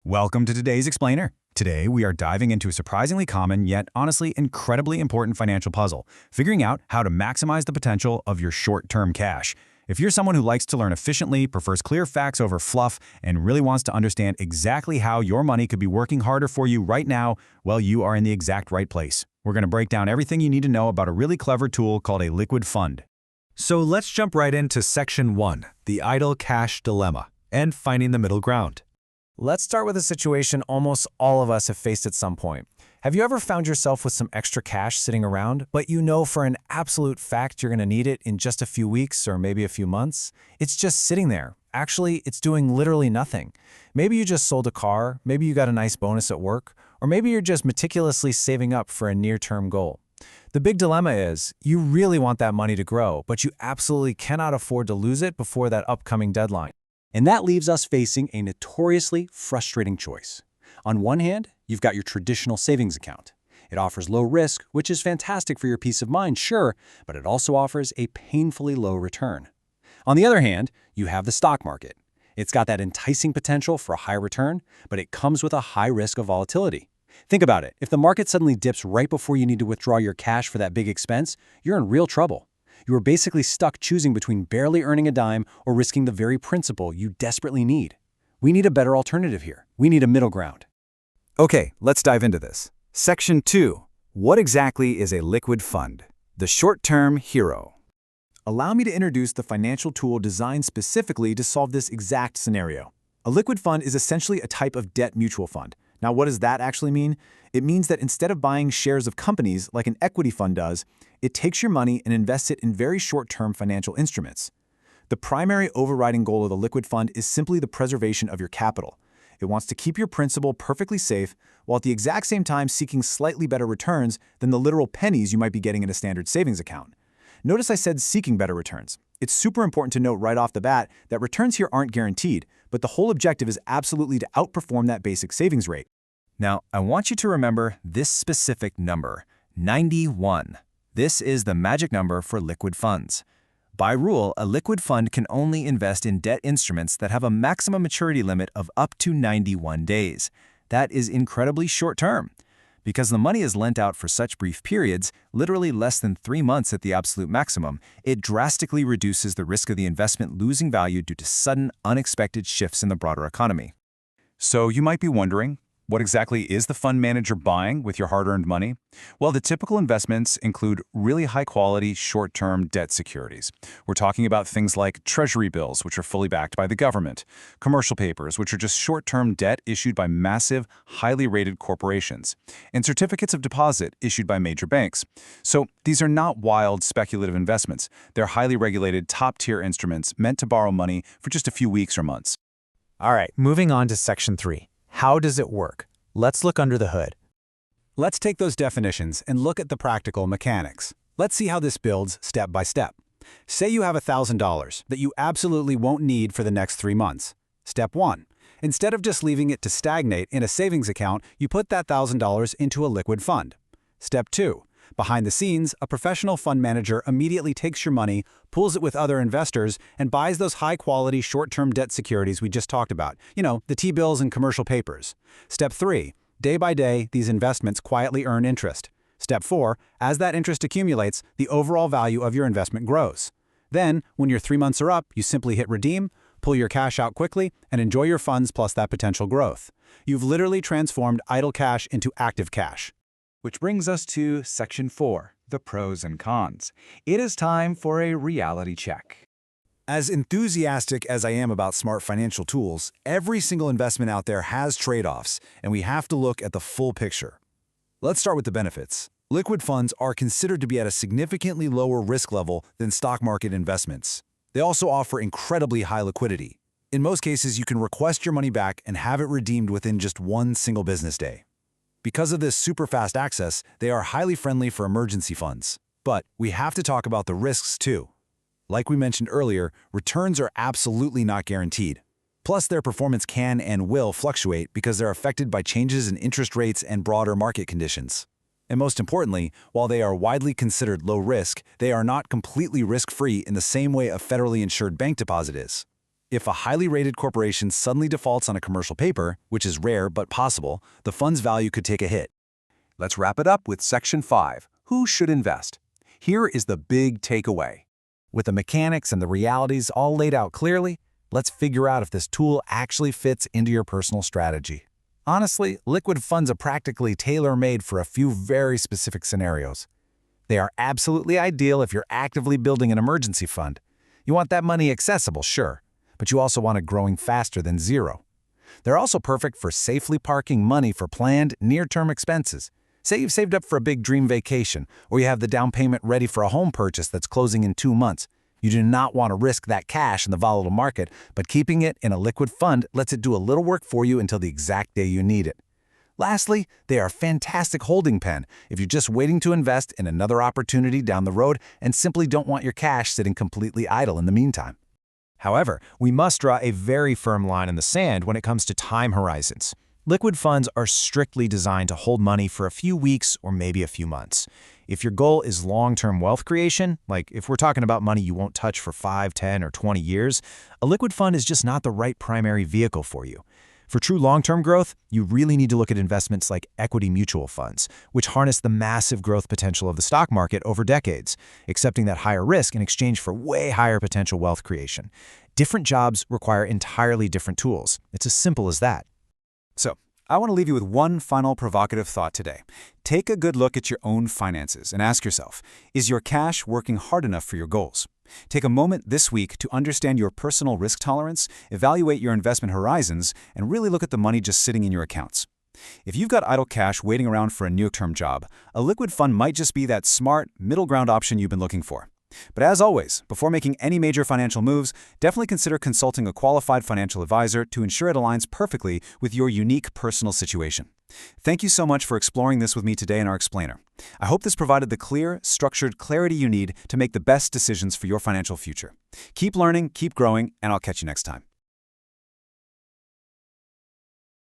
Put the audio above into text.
Welcome to today's Explainer. Today, we are diving into a surprisingly common, yet honestly incredibly important financial puzzle, figuring out how to maximize the potential of your short-term cash. If you're someone who likes to learn efficiently, prefers clear facts over fluff, and really wants to understand exactly how your money could be working harder for you right now, well, you are in the exact right place. We're going to break down everything you need to know about a really clever tool called a liquid fund. So let's jump right into Section 1, the idle cash dilemma, and finding the middle ground. Let's start with a situation almost all of us have faced at some point. Have you ever found yourself with some extra cash sitting around, but you know for an absolute fact you're going to need it in just a few weeks or maybe a few months? It's just sitting there. Actually, it's doing literally nothing. Maybe you just sold a car, maybe you got a nice bonus at work, or maybe you're just meticulously saving up for a near-term goal. The big dilemma is, you really want that money to grow, but you absolutely cannot afford to lose it before that upcoming deadline. And that leaves us facing a notoriously frustrating choice. On one hand, you've got your traditional savings account. It offers low risk, which is fantastic for your peace of mind, sure, but it also offers a painfully low return. On the other hand, you have the stock market. It's got that enticing potential for a high return, but it comes with a high risk of volatility. Think about it. If the market suddenly dips right before you need to withdraw your cash for that big expense, you're in real trouble. You are basically stuck choosing between barely earning a dime or risking the very principal you desperately need. We need a better alternative here. We need a middle ground. Okay, let's dive into this. Section 2, what exactly is a liquid fund? The short-term hero. Allow me to introduce the financial tool designed specifically to solve this exact scenario. A liquid fund is essentially a type of debt mutual fund. Now, what does that actually mean? It means that instead of buying shares of companies like an equity fund does, it takes your money and invests it in very short-term financial instruments. The primary overriding goal of the liquid fund is simply the preservation of your capital. It wants to keep your principal perfectly safe, while at the exact same time seeking slightly better returns than the literal pennies you might be getting in a standard savings account. Notice I said seeking better returns. It's super important to note right off the bat that returns here aren't guaranteed, but the whole objective is absolutely to outperform that basic savings rate. Now, I want you to remember this specific number, 91. This is the magic number for liquid funds. By rule, a liquid fund can only invest in debt instruments that have a maximum maturity limit of up to 91 days. That is incredibly short-term. Because the money is lent out for such brief periods, literally less than 3 months at the absolute maximum, it drastically reduces the risk of the investment losing value due to sudden, unexpected shifts in the broader economy. So you might be wondering, what exactly is the fund manager buying with your hard-earned money? Well, the typical investments include really high-quality, short-term debt securities. We're talking about things like treasury bills, which are fully backed by the government, commercial papers, which are just short-term debt issued by massive, highly rated corporations, and certificates of deposit issued by major banks. So these are not wild, speculative investments. They're highly regulated, top-tier instruments meant to borrow money for just a few weeks or months. All right, moving on to Section 3. How does it work? Let's look under the hood. Let's take those definitions and look at the practical mechanics. Let's see how this builds step by step. Say you have $1,000 that you absolutely won't need for the next 3 months. Step 1. Instead of just leaving it to stagnate in a savings account, you put that $1,000 into a liquid fund. Step 2. Behind the scenes, a professional fund manager immediately takes your money, pools it with other investors, and buys those high-quality short-term debt securities we just talked about. You know, the T-bills and commercial papers. Step 3. Day by day, these investments quietly earn interest. Step 4. As that interest accumulates, the overall value of your investment grows. Then, when your 3 months are up, you simply hit redeem, pull your cash out quickly, and enjoy your funds plus that potential growth. You've literally transformed idle cash into active cash. Which brings us to Section 4, the pros and cons. It is time for a reality check. As enthusiastic as I am about smart financial tools, every single investment out there has trade-offs, and we have to look at the full picture. Let's start with the benefits. Liquid funds are considered to be at a significantly lower risk level than stock market investments. They also offer incredibly high liquidity. In most cases, you can request your money back and have it redeemed within just one single business day. Because of this super fast access, they are highly friendly for emergency funds. But we have to talk about the risks too. Like we mentioned earlier, returns are absolutely not guaranteed. Plus, their performance can and will fluctuate because they're affected by changes in interest rates and broader market conditions. And most importantly, while they are widely considered low risk, they are not completely risk-free in the same way a federally insured bank deposit is. If a highly rated corporation suddenly defaults on a commercial paper, which is rare but possible, the fund's value could take a hit. Let's wrap it up with Section 5, Who should invest? Here is the big takeaway. With the mechanics and the realities all laid out clearly, let's figure out if this tool actually fits into your personal strategy. Honestly, liquid funds are practically tailor-made for a few very specific scenarios. They are absolutely ideal if you're actively building an emergency fund. You want that money accessible, sure, but you also want it growing faster than zero. They're also perfect for safely parking money for planned, near-term expenses. Say you've saved up for a big dream vacation, or you have the down payment ready for a home purchase that's closing in 2 months. You do not want to risk that cash in the volatile market, but keeping it in a liquid fund lets it do a little work for you until the exact day you need it. Lastly, they are a fantastic holding pen if you're just waiting to invest in another opportunity down the road and simply don't want your cash sitting completely idle in the meantime. However, we must draw a very firm line in the sand when it comes to time horizons. Liquid funds are strictly designed to hold money for a few weeks or maybe a few months. If your goal is long-term wealth creation, like if we're talking about money you won't touch for 5, 10, or 20 years, a liquid fund is just not the right primary vehicle for you. For true long-term growth, you really need to look at investments like equity mutual funds, which harness the massive growth potential of the stock market over decades, accepting that higher risk in exchange for way higher potential wealth creation. Different jobs require entirely different tools. It's as simple as that. So, I want to leave you with one final provocative thought today. Take a good look at your own finances and ask yourself, is your cash working hard enough for your goals? Take a moment this week to understand your personal risk tolerance, evaluate your investment horizons, and really look at the money just sitting in your accounts. If you've got idle cash waiting around for a near-term job, a liquid fund might just be that smart, middle ground option you've been looking for. But as always, before making any major financial moves, definitely consider consulting a qualified financial advisor to ensure it aligns perfectly with your unique personal situation. Thank you so much for exploring this with me today in our explainer. I hope this provided the clear, structured clarity you need to make the best decisions for your financial future. Keep learning, keep growing, and I'll catch you next time.